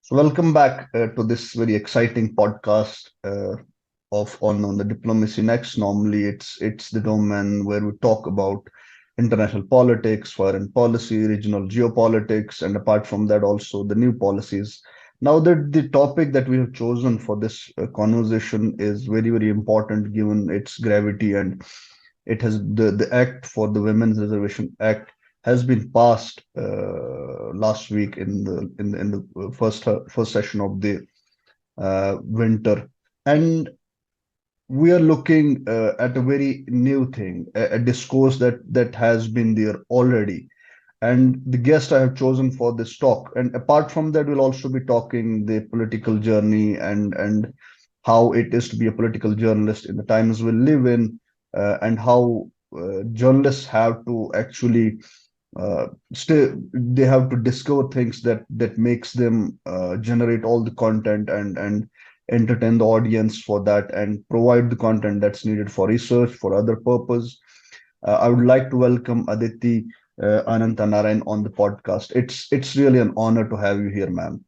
So welcome back to this very exciting podcast of on the Diplomacy Next. Normally, it's the domain where we talk about international politics, foreign policy, regional geopolitics, and apart from that, also the new policies. Now that the topic that we have chosen for this conversation is very important given its gravity, and it has the act for the Women's Reservation Act has been passed last week in the first session of the winter, and we are looking at a very new thing, a discourse that has been there already. And the guest I have chosen for this talk, and apart from that, we'll also be talking the political journey and how it is to be a political journalist in the times we live in, and how journalists have to actually stay they have to discover things that makes them generate all the content and entertain the audience for that and provide the content that's needed for research for other purpose. I would like to welcome Aditi Ananthanarayan on the podcast. It's really an honor to have you here, ma'am.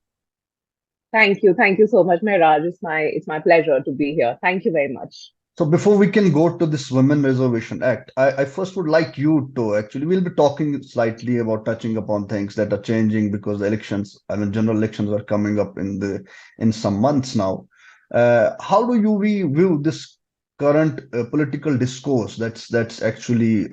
Thank you. Thank you so much, Mehraj. It's my pleasure to be here. Thank you very much. So before we can go to this Women Reservation Act, I first would like you to actually, we'll be talking slightly about touching upon things that are changing because the elections, I mean, general elections are coming up in some months now. How do you view this current political discourse that's actually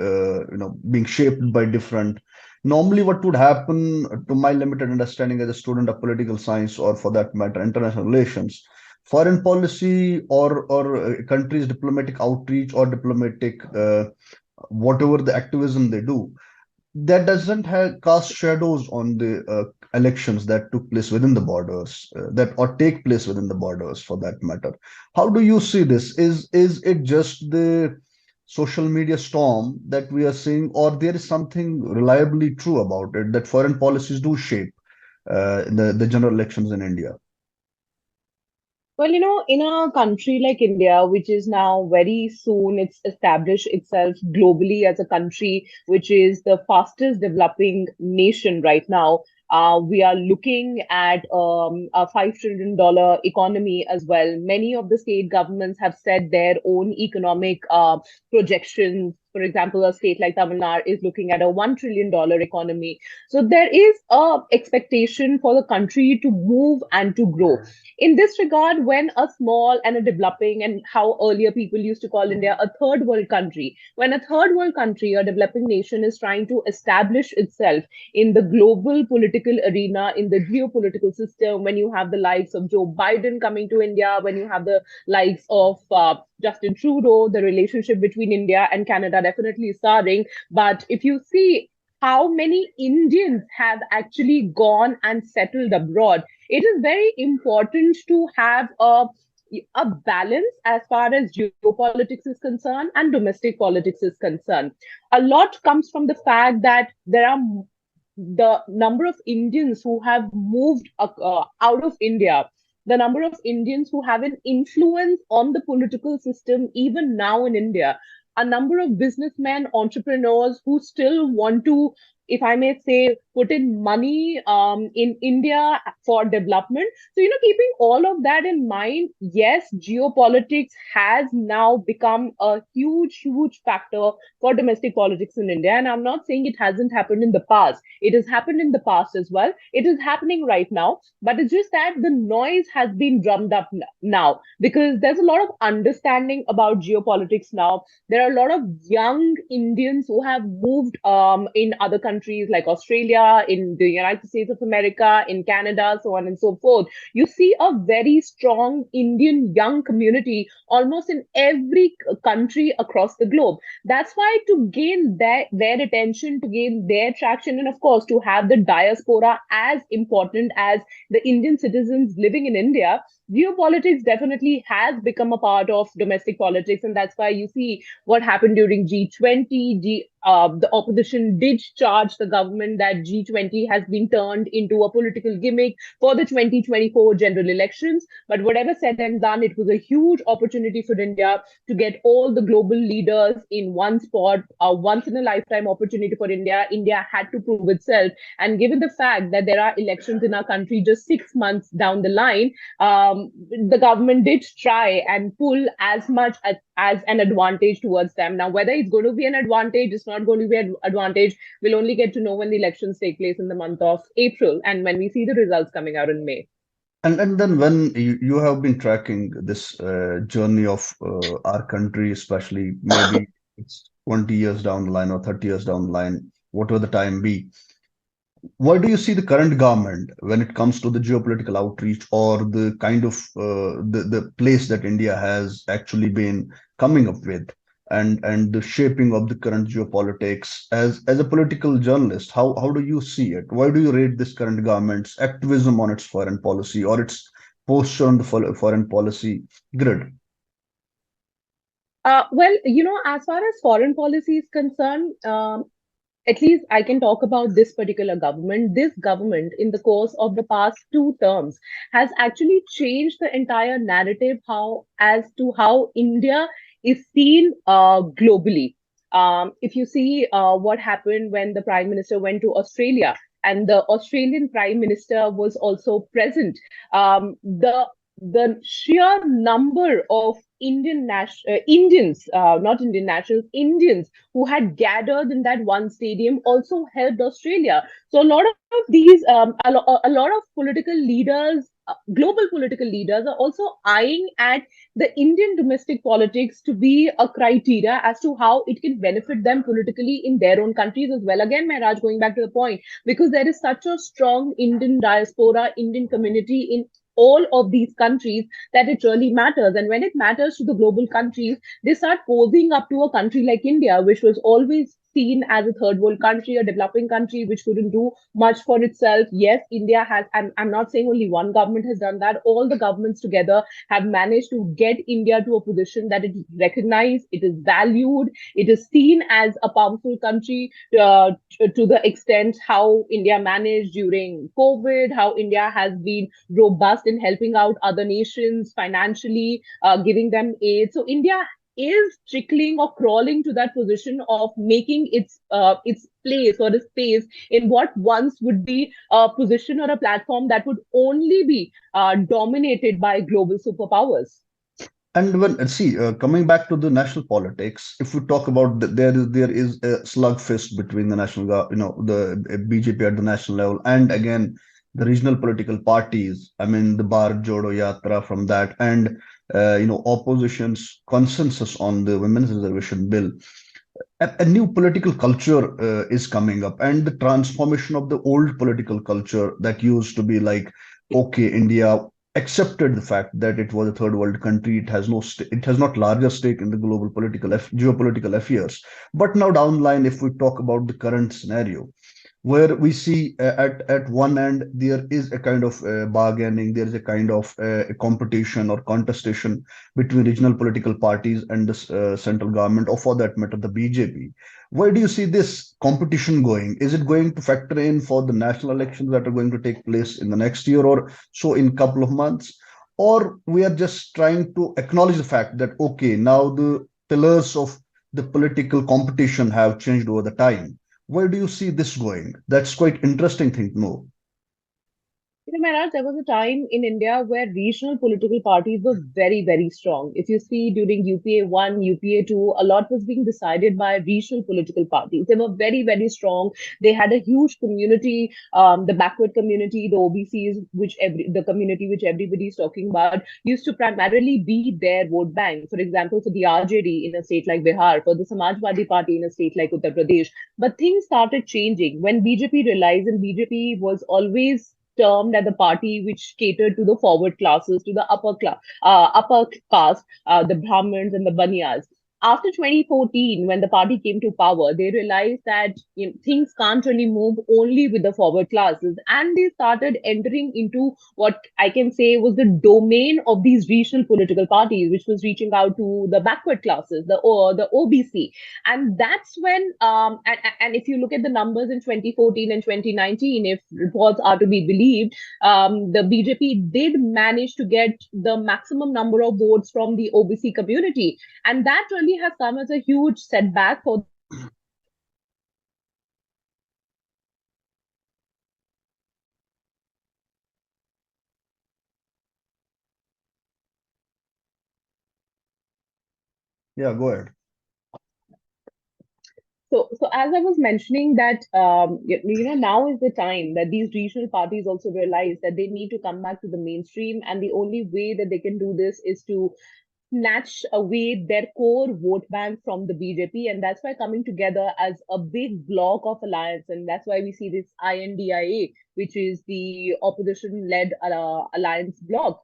being shaped by different. Normally, what would happen, to my limited understanding as a student of political science, or for that matter, international relations, foreign policy or a country's diplomatic outreach or diplomatic whatever the activism they do, that doesn't have cast shadows on the elections that took place within the borders, that or take place within the borders for that matter. How do you see this? Is it just the social media storm that we are seeing, or there is something reliably true about it that foreign policies do shape the general elections in India? Well, in a country like India, which is now very soon it's established itself globally as a country which is the fastest developing nation right now. We are looking at a $5 trillion economy as well. Many of the state governments have set their own economic projections. For example, a state like Tamil Nadu is looking at a $1 trillion economy. So there is a expectation for the country to move and to grow. In this regard, when a small and a developing, and how earlier people used to call India a third world country, when a third world country, a developing nation, is trying to establish itself in the global political arena, in the geopolitical system, when you have the likes of Joe Biden coming to India, when you have the likes of Justin Trudeau, the relationship between India and Canada definitely is starting. But if you see how many Indians have actually gone and settled abroad, it is very important to have a balance as far as geopolitics is concerned and domestic politics is concerned. A lot comes from the fact that there are the number of Indians who have moved out of India, the number of Indians who have an influence on the political system, even now in India, a number of businessmen, entrepreneurs who still want to, if I may say, put in money in India for development. So, keeping all of that in mind, yes, geopolitics has now become a huge factor for domestic politics in India. And I'm not saying it hasn't happened in the past. It has happened in the past as well. It is happening right now. But it's just that the noise has been drummed up now because there's a lot of understanding about geopolitics now. There are a lot of young Indians who have moved in other countries like Australia, in the United States of America, in Canada, so on and so forth. You see a very strong Indian young community almost in every country across the globe. That's why to gain their attention, to gain their traction, and of course to have the diaspora as important as the Indian citizens living in India, geopolitics definitely has become a part of domestic politics. And that's why you see what happened during G20. The opposition did charge the government that G20 has been turned into a political gimmick for the 2024 general elections. But whatever said and done, it was a huge opportunity for India to get all the global leaders in one spot, a once in a lifetime opportunity for India. India had to prove itself. And given the fact that there are elections in our country just 6 months down the line, the government did try and pull as much as an advantage towards them. Now, whether it's going to be an advantage, it's not going to be an advantage, we'll only get to know when the elections take place in the month of April and when we see the results coming out in May. And then when you have been tracking this journey of our country, especially maybe it's 20 years down the line or 30 years down the line, whatever the time be, where do you see the current government when it comes to the geopolitical outreach or the kind of the place that India has actually been coming up with, and the shaping of the current geopolitics as a political journalist? How do you see it? Why do you rate this current government's activism on its foreign policy or its posture on the foreign policy grid? Well, as far as foreign policy is concerned, at least I can talk about this particular government. This government, in the course of the past 2 terms, has actually changed the entire narrative how as to how India is seen globally. If you see what happened when the Prime Minister went to Australia, and the Australian Prime Minister was also present, the sheer number of Indians, not Indian nationals, Indians who had gathered in that one stadium also helped Australia. So a lot of these, a lot of political leaders, global political leaders, are also eyeing at the Indian domestic politics to be a criteria as to how it can benefit them politically in their own countries as well. Again, Maharaj, going back to the point, because there is such a strong Indian diaspora, Indian community in all of these countries, that it really matters. And when it matters to the global countries, they start posing up to a country like India, which was always seen as a third world country, a developing country which couldn't do much for itself. Yes, India has, and I'm not saying only one government has done that, all the governments together have managed to get India to a position that it is recognized, it is valued, it is seen as a powerful country, to the extent how India managed during COVID, how India has been robust in helping out other nations financially, giving them aid. So India is trickling or crawling to that position of making its place or its space in what once would be a position or a platform that would only be dominated by global superpowers. And when see coming back to the national politics, if we talk about there is a slugfest between the the BJP at the national level, and again the regional political parties. I mean the Bharat Jodo Yatra from that, and opposition's consensus on the women's reservation bill. A new political culture is coming up, and the transformation of the old political culture that used to be like, okay, India accepted the fact that it was a third world country, it has it has not larger stake in the global geopolitical affairs. But now down the line, if we talk about the current scenario, where we see at one end there is a kind of bargaining, there is a kind of competition or contestation between regional political parties and the central government, or for that matter the BJP. Where do you see this competition going? Is it going to factor in for the national elections that are going to take place in the next year or so, in a couple of months? Or we are just trying to acknowledge the fact that, okay, now the pillars of the political competition have changed over the time? Where do you see this going? That's quite interesting thing to know. Maharaj, there was a time in India where regional political parties were very, very strong. If you see during UPA 1, UPA 2, a lot was being decided by regional political parties. They were very, very strong. They had a huge community, the backward community, the OBCs, the community which everybody is talking about, used to primarily be their vote bank. For example, for the RJD in a state like Bihar, for the Samajwadi Party in a state like Uttar Pradesh. But things started changing when BJP realized, and BJP was always termed as the party which catered to the forward classes, to the upper caste, the Brahmins and the Banyas. after 2014, when the party came to power, they realized that things can't really move only with the forward classes, and they started entering into what I can say was the domain of these regional political parties, which was reaching out to the backward classes, the OBC, and that's when and if you look at the numbers in 2014 and 2019, if reports are to be believed, the BJP did manage to get the maximum number of votes from the OBC community, and that really has come as a huge setback for the opposition parties because Yeah, go ahead. so as I was mentioning that now is the time that these regional parties also realize that they need to come back to the mainstream, and the only way that they can do this is to snatch away their core vote bank from the BJP, and that's why coming together as a big block of alliance, and that's why we see this INDIA, which is the opposition-led alliance bloc.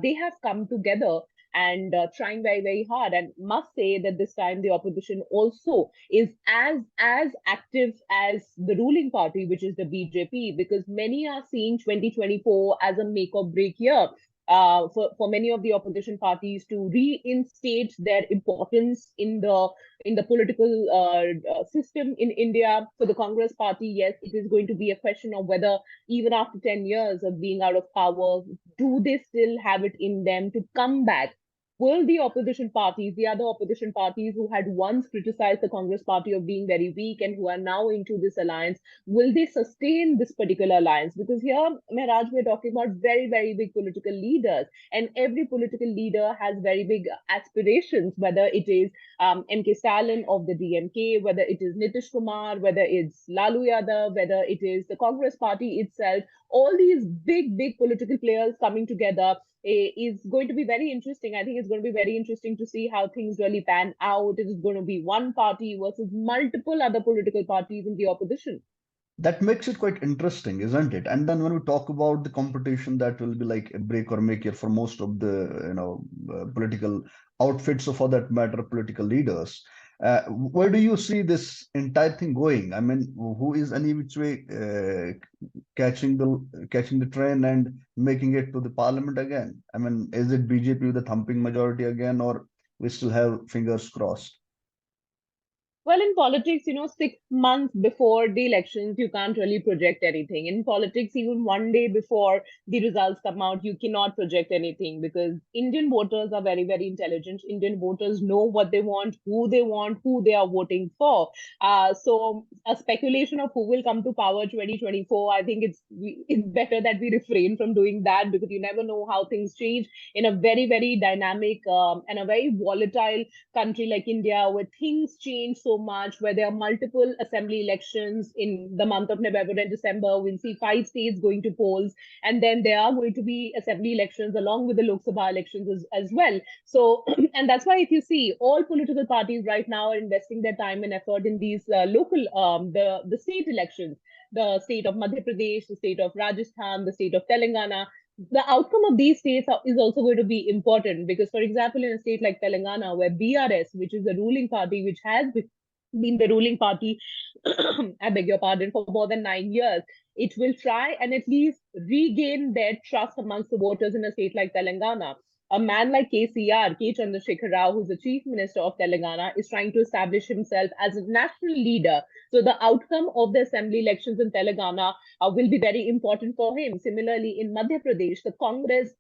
They have come together and trying very very hard, and must say that this time the opposition also is as active as the ruling party, which is the BJP, because many are seeing 2024 as a make or break year for many of the opposition parties to reinstate their importance in the political system in India. For the Congress party, yes, it is going to be a question of whether even after 10 years of being out of power, do they still have it in them to come back? Will the opposition parties, the other opposition parties who had once criticized the Congress party of being very weak and who are now into this alliance, will they sustain this particular alliance? Because here, Mehraj, we're talking about very, very big political leaders, and every political leader has very big aspirations, whether it is MK Stalin of the DMK, whether it is Nitish Kumar, whether it's Lalu Yadav, whether it is the Congress party itself. All these big, big political players coming together is going to be very interesting. I think it's going to be very interesting to see how things really pan out. It is going to be one party versus multiple other political parties in the opposition. That makes it quite interesting, isn't it? And then when we talk about the competition, that will be like a break or make it for most of the political outfits, or for that matter, political leaders. Where do you see this entire thing going? I mean, who is any which way catching the train and making it to the parliament again? I mean, is it BJP with a thumping majority again, or we still have fingers crossed? Well, in politics, 6 months before the elections, you can't really project anything. In politics, even one day before the results come out, you cannot project anything because Indian voters are very, very intelligent. Indian voters know what they want, who they are voting for. So, a speculation of who will come to power 2024, I think it's better that we refrain from doing that because you never know how things change in a very, very dynamic and a very volatile country like India, where things change so much, where there are multiple assembly elections in the month of November and December. We'll see 5 states going to polls, and then there are going to be assembly elections along with the Lok Sabha elections as well. So, and that's why if you see, all political parties right now are investing their time and effort in these local, the state elections, the state of Madhya Pradesh, the state of Rajasthan, the state of Telangana. The outcome of these states is also going to be important because, for example, in a state like Telangana, where BRS, which is the ruling party, which has been the ruling party, I beg your pardon, for more than 9 years, it will try and at least regain their trust amongst the voters in a state like Telangana. A man like KCR, K. Chandrasekhar Rao, who's the chief minister of Telangana, is trying to establish himself as a national leader. So the outcome of the assembly elections in Telangana will be very important for him. Similarly, in Madhya Pradesh, the Congress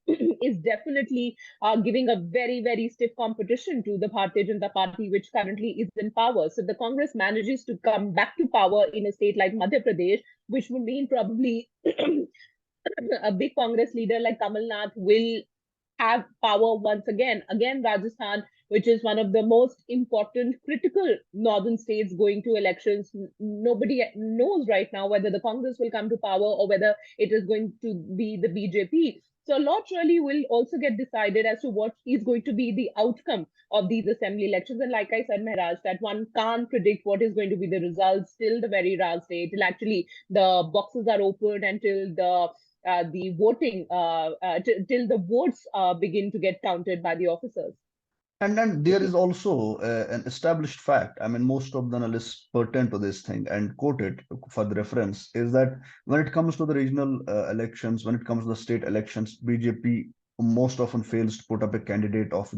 is definitely giving a very, very stiff competition to the Bharatiya Janata Party, which currently is in power. So the Congress manages to come back to power in a state like Madhya Pradesh, which would mean probably a big Congress leader like Kamal Nath will have power once again. Again, Rajasthan, which is one of the most important critical northern states going to elections. Nobody knows right now whether the Congress will come to power or whether it is going to be the BJP. So a lot really will also get decided as to what is going to be the outcome of these assembly elections. And like I said, Mehraj, that one can't predict what is going to be the results till the very last day, till actually the boxes are opened until the voting till the votes begin to get counted by the officers. And then there is also an established fact. I mean, most of the analysts pertain to this thing and quote it for the reference is that when it comes to the regional elections, when it comes to the state elections, BJP most often fails to put up a candidate of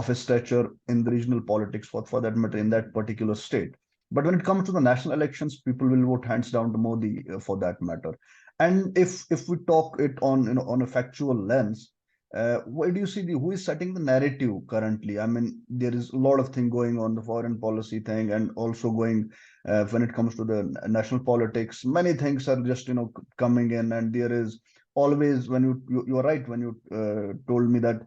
a stature in the regional politics for that matter in that particular state. But when it comes to the national elections, people will vote hands down to Modi for that matter. And if we talk it on on a factual lens, where do you see who is setting the narrative currently? I mean, there is a lot of thing going on the foreign policy thing, and also going when it comes to the national politics. Many things are just coming in, and there is always when you are right when you told me that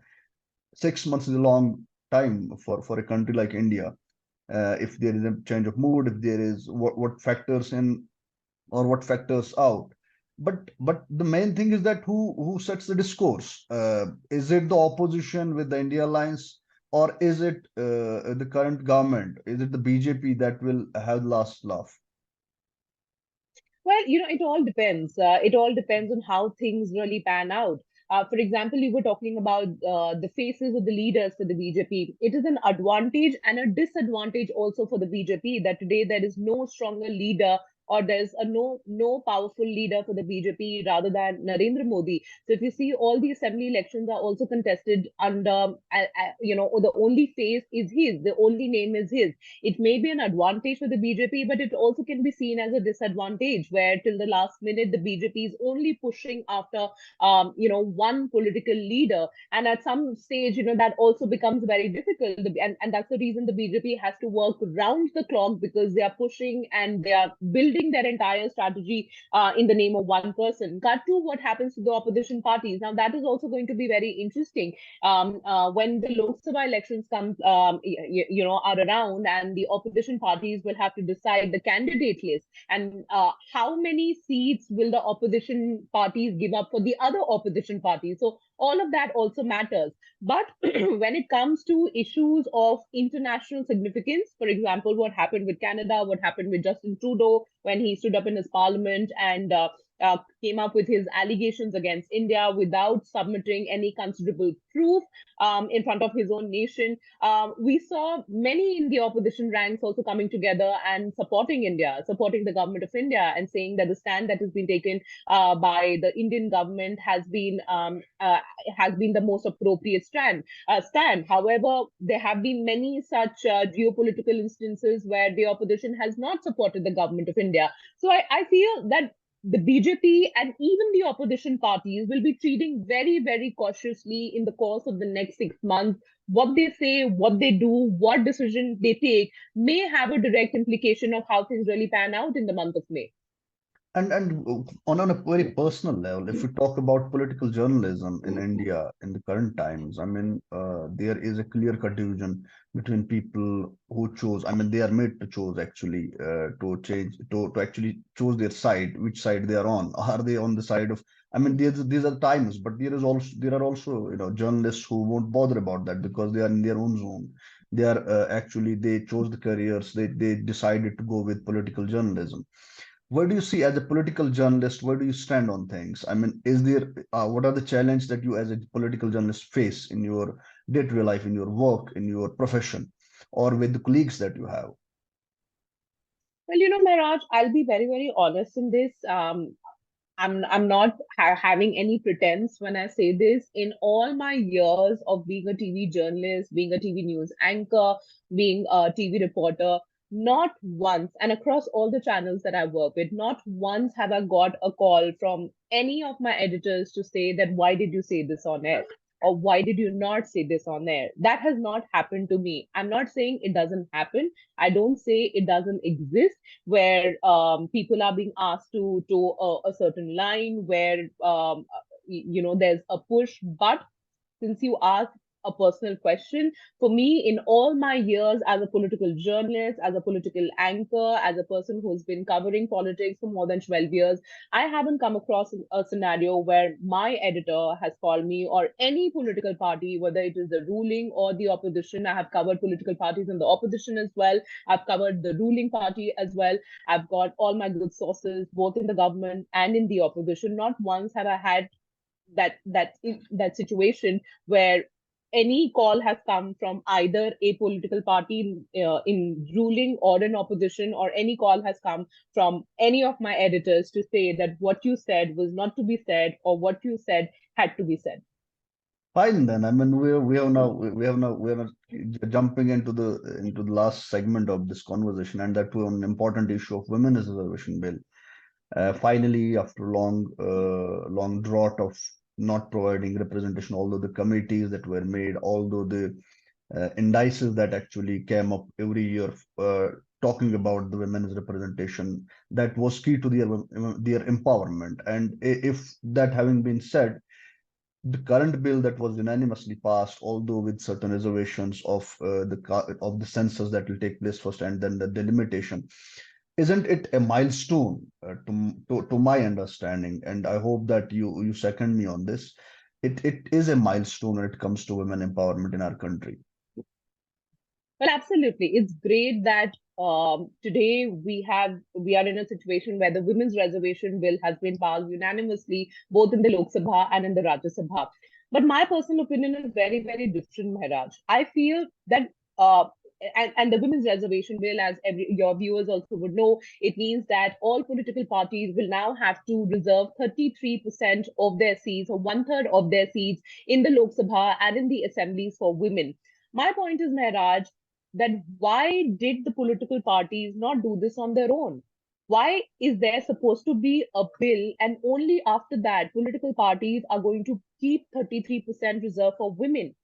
6 months is a long time for a country like India. If there is a change of mood, if there is what factors in or what factors out. But the main thing is that who sets the discourse? Is it the opposition with the India Alliance, or is it the current government? Is it the BJP that will have the last laugh? Well, it all depends. It all depends on how things really pan out. For example, you were talking about the faces of the leaders for the BJP. It is an advantage and a disadvantage also for the BJP that today there is no stronger leader, or there's a no powerful leader for the BJP rather than Narendra Modi. So if you see, all the assembly elections are also contested under, or the only face is his, the only name is his. It may be an advantage for the BJP, but it also can be seen as a disadvantage, where till the last minute the BJP is only pushing after one political leader, and at some stage that also becomes very difficult. And that's the reason the BJP has to work round the clock, because they are pushing and they are building their entire strategy in the name of one person. Cut to what happens to the opposition parties. Now that is also going to be very interesting when the Lok Sabha elections come, are around, and the opposition parties will have to decide the candidate list, and how many seats will the opposition parties give up for the other opposition parties. So all of that also matters. But when it comes to issues of international significance, for example, what happened with Canada, what happened with Justin Trudeau when he stood up in his parliament and came up with his allegations against India without submitting any considerable proof in front of his own nation. We saw many in the opposition ranks also coming together and supporting India, supporting the government of India, and saying that the stand that has been taken by the Indian government has been the most appropriate stand. However, there have been many such geopolitical instances where the opposition has not supported the government of India. So I feel that the BJP and even the opposition parties will be treating very, very cautiously in the course of the next 6 months. What they say, what they do, what decision they take may have a direct implication of how things really pan out in the month of May. And on a very personal level, if we talk about political journalism in India in the current times, I mean, there is a clear-cut division between people who choose. I mean, they are made to choose actually to change to actually choose their side, which side they are on. Are they on the side of? I mean, these are times, but there are also journalists who won't bother about that because they are in their own zone. They are actually they chose the careers. They decided to go with political journalism. Where do you see as a political journalist, where do you stand on things? I mean, is there what are the challenges that you as a political journalist face in your day-to-day life, in your work, in your profession, or with the colleagues that you have? Well, Maharaj, I'll be very, very honest in this. I'm not having any pretense when I say this. In all my years of being a TV journalist, being a TV news anchor, being a TV reporter, not once, and across all the channels that I work with, not once have I got a call from any of my editors to say that why did you say this on air? Or why did you not say this on air? That has not happened to me. I'm not saying it doesn't happen. I don't say it doesn't exist, where people are being asked to a certain line, where there's a push. But since you asked a personal question, for me, in all my years as a political journalist, as a political anchor, as a person who's been covering politics for more than 12 years, I haven't come across a scenario where my editor has called me, or any political party, whether it is the ruling or the opposition. I have covered political parties in the opposition as well. I've covered the ruling party as well. I've got all my good sources, both in the government and in the opposition. Not once have I had that situation where any call has come from either a political party in ruling or in opposition, or any call has come from any of my editors to say that what you said was not to be said, or what you said had to be said. Fine then. I mean, we are now jumping into the last segment of this conversation, and that was an important issue of women's reservation bill. Finally, after long drought of not providing representation, although the committees that were made, although the indices that actually came up every year talking about the women's representation, that was key to their empowerment. And if that having been said, the current bill that was unanimously passed, although with certain reservations of the census that will take place first and then the delimitation, isn't it a milestone to my understanding? And I hope that you second me on this. It is a milestone when it comes to women empowerment in our country. Well, absolutely. It's great that today we are in a situation where the women's reservation bill has been passed unanimously, both in the Lok Sabha and in the Rajya Sabha. But my personal opinion is very, very different, Maharaj. I feel that and the women's reservation bill, as your viewers also would know, it means that all political parties will now have to reserve 33% of their seats, or one third of their seats, in the Lok Sabha and in the assemblies for women. My point is, Maharaj, that why did the political parties not do this on their own? Why is there supposed to be a bill, and only after that political parties are going to keep 33% reserved for women?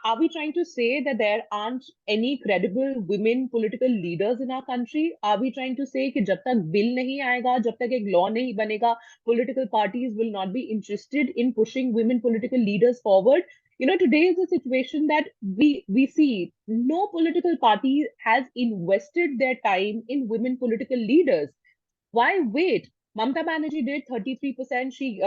Are we trying to say that there aren't any credible women political leaders in our country? Are we trying to say कि जब तक bill नहीं आएगा, जब तक एक law नहीं बनेगा, political parties will not be interested in pushing women political leaders forward? Today is a situation that we see no political party has invested their time in women political leaders. Why wait? Mamta Banerjee did 33%. She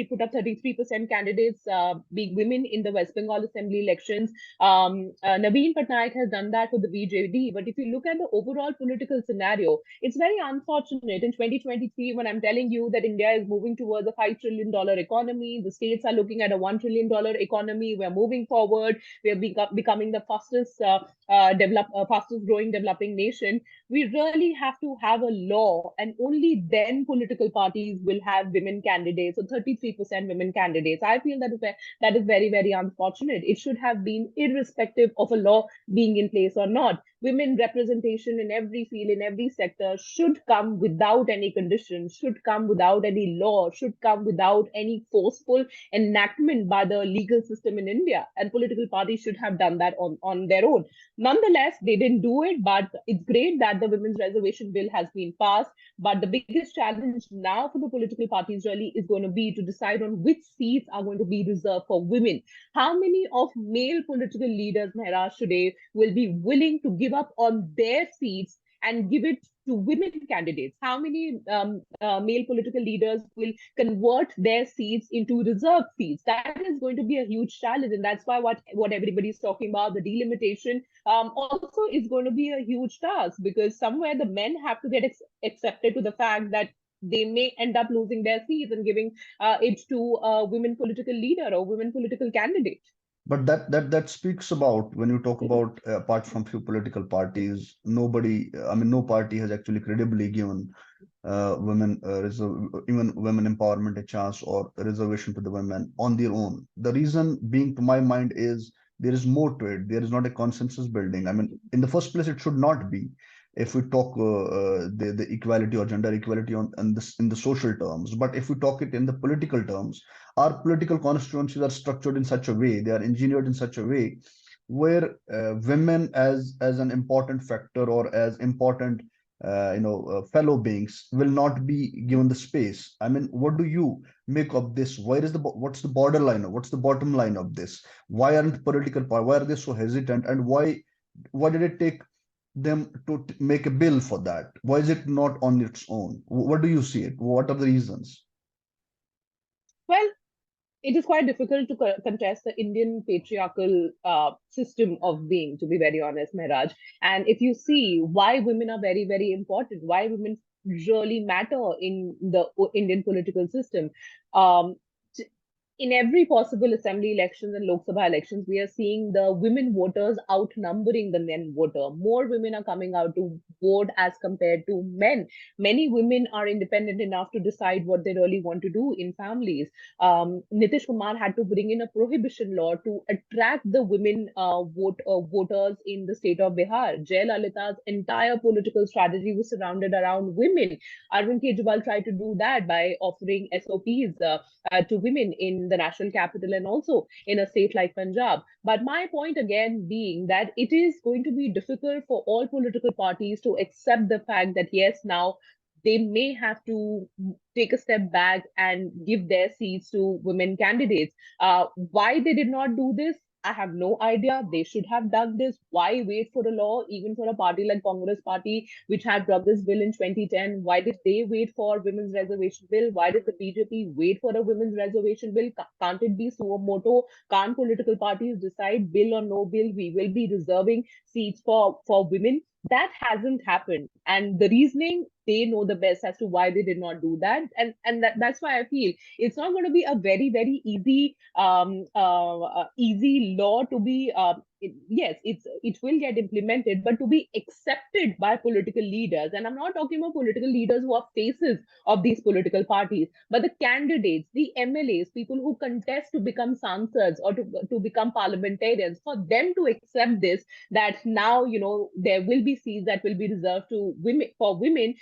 put up 33% candidates being women in the West Bengal Assembly elections. Naveen Patnaik has done that for the BJD. But if you look at the overall political scenario, it's very unfortunate in 2023, when I'm telling you that India is moving towards a $5 trillion economy, the states are looking at a $1 trillion economy. We're moving forward. We're becoming the fastest growing developing nation. We really have to have a law, and only then political parties will have women candidates, or 33% women candidates. I feel that is very, very unfortunate. It should have been irrespective of a law being in place or not. Women representation in every field, in every sector, should come without any conditions, should come without any law, should come without any forceful enactment by the legal system in India. And political parties should have done that on their own. Nonetheless, they didn't do it, but it's great that the women's reservation bill has been passed. But the biggest challenge now for the political parties really is going to be to decide on which seats are going to be reserved for women. How many of male political leaders, Maharaj, today will be willing to give up on their seats and give it to women candidates? How many male political leaders will convert their seats into reserved seats? That is going to be a huge challenge, and that's why what everybody is talking about, the delimitation, also is going to be a huge task, because somewhere the men have to get accepted to the fact that they may end up losing their seats and giving it to a women political leader or women political candidate. But that speaks about, when you talk about apart from few political parties, nobody, I mean, no party has actually credibly given even women empowerment a chance or a reservation to the women on their own. The reason being, to my mind, is there is more to it. There is not a consensus building. I mean, in the first place, it should not be. If we talk the equality or gender equality on this in the social terms, but if we talk it in the political terms, our political constituencies are structured in such a way, they are engineered in such a way where women as an important factor or as important fellow beings will not be given the space. I mean, what do you make of this? What's the borderline, or what's the bottom line of this? Why aren't political power, why are they so hesitant, and why did it take them to make a bill for that? Why is it not on its own? What do you see it? What are the reasons? Well, it is quite difficult to contest the Indian patriarchal system of being, to be very honest, Mehraj. And if you see why women are very, very important, why women really matter in the Indian political system, um, in every possible assembly elections and Lok Sabha elections, we are seeing the women voters outnumbering the men voter. More women are coming out to vote as compared to men. Many women are independent enough to decide what they really want to do in families. Nitish Kumar had to bring in a prohibition law to attract the women voters in the state of Bihar. Jayalalitha's entire political strategy was surrounded around women. Arvind Kejriwal tried to do that by offering SOPs to women in the national capital and also in a state like Punjab. But my point again being that it is going to be difficult for all political parties to accept the fact that yes, now they may have to take a step back and give their seats to women candidates. Why they did not do this? I have no idea. They should have done this. Why wait for a law, even for a party like Congress Party, which had brought this bill in 2010? Why did they wait for women's reservation bill? Why did the BJP wait for a women's reservation bill? Can't it be suo moto? Can't political parties decide bill or no bill? We will be reserving seats for women. That hasn't happened, and the reasoning they know the best as to why they did not do that, and that's why I feel it's not going to be a very easy easy law to be yes, it will get implemented, but to be accepted by political leaders. And I'm not talking about political leaders who are faces of these political parties, but the candidates, the MLAs, people who contest to become sansards or to become parliamentarians, for them to accept this, that now there will be seats that will be reserved to women, for women,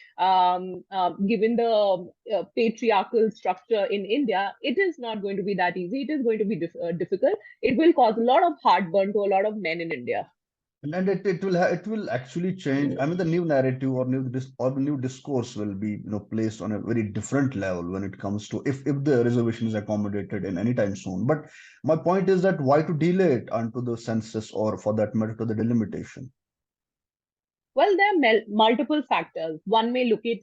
given the patriarchal structure in India. It is not going to be that easy. It is going to be difficult. It will cause a lot of heartburn to a lot of men in India. And it will actually change. I mean, the new narrative or the new discourse will be placed on a very different level when it comes to if the reservation is accommodated in any time soon. But my point is that why to delay it unto the census, or for that matter to the delimitation? Well, there are multiple factors. One may look at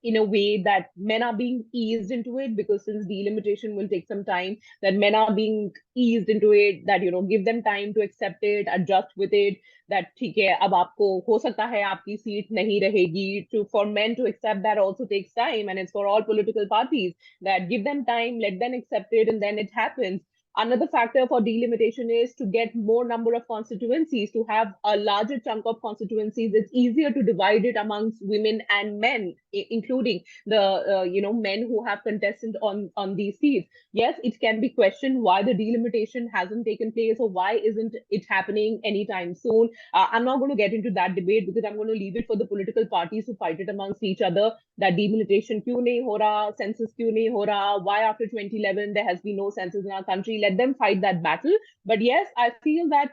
in a way that men are being eased into it, because since delimitation will take some time, that men are being eased into it, that give them time to accept it, adjust with it. That ठीक है, अब आपको हो सकता है आपकी seat नहीं रहेगी. To for men to accept that also takes time, and it's for all political parties that give them time, let them accept it, and then it happens. Another factor for delimitation is to get more number of constituencies, to have a larger chunk of constituencies. It's easier to divide it amongst women and men, including the men who have contested on these seats. Yes, it can be questioned why the delimitation hasn't taken place, or why isn't it happening anytime soon. I'm not going to get into that debate, because I'm going to leave it for the political parties to fight it amongst each other. That delimitation क्यों नहीं हो रहा, census क्यों नहीं हो रहा, why after 2011 there has been no census in our country. Let them fight that battle. But yes, I feel that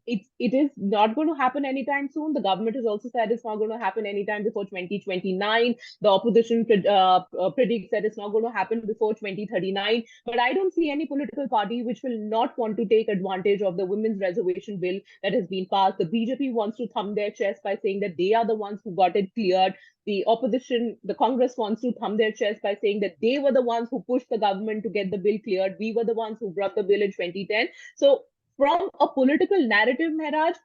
it is not going to happen anytime soon. The government has also said it's not going to happen anytime before 2029. The opposition predicts that it's not going to happen before 2039. But I don't see any political party which will not want to take advantage of the women's reservation bill that has been passed. The BJP wants to thumb their chest by saying that they are the ones who got it cleared. The opposition, the Congress, wants to thumb their chest by saying that they were the ones who pushed the government to get the bill cleared. We were the ones who brought the bill in 2010. So, from a political narrative, Maharaj,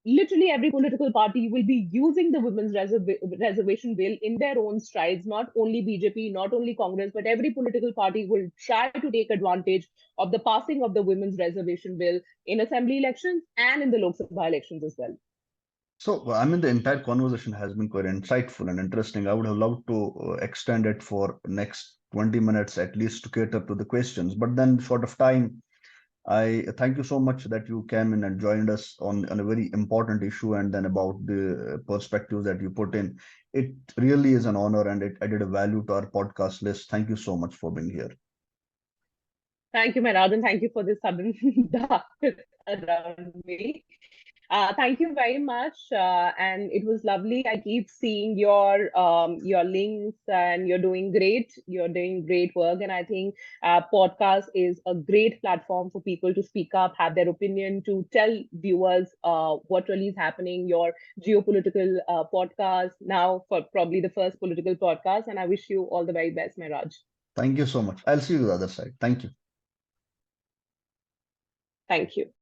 literally every political party will be using the women's reservation bill in their own strides. Not only BJP, not only Congress, but every political party will try to take advantage of the passing of the women's reservation bill in assembly elections and in the Lok Sabha elections as well. So, I mean, the entire conversation has been quite insightful and interesting. I would have loved to extend it for next 20 minutes at least to cater to the questions. But then, short of time, I thank you so much that you came in and joined us on a very important issue, and then about the perspectives that you put in. It really is an honor, and it added a value to our podcast list. Thank you so much for being here. Thank you, Manoj, and thank you for this sudden darkness around me. Thank you very much, and it was lovely. I keep seeing your links, and you're doing great. You're doing great work, and I think podcast is a great platform for people to speak up, have their opinion, to tell viewers what really is happening. Your geopolitical podcast now, for probably the first political podcast, and I wish you all the very best, Mehraj. Thank you so much. I'll see you the other side. Thank you. Thank you.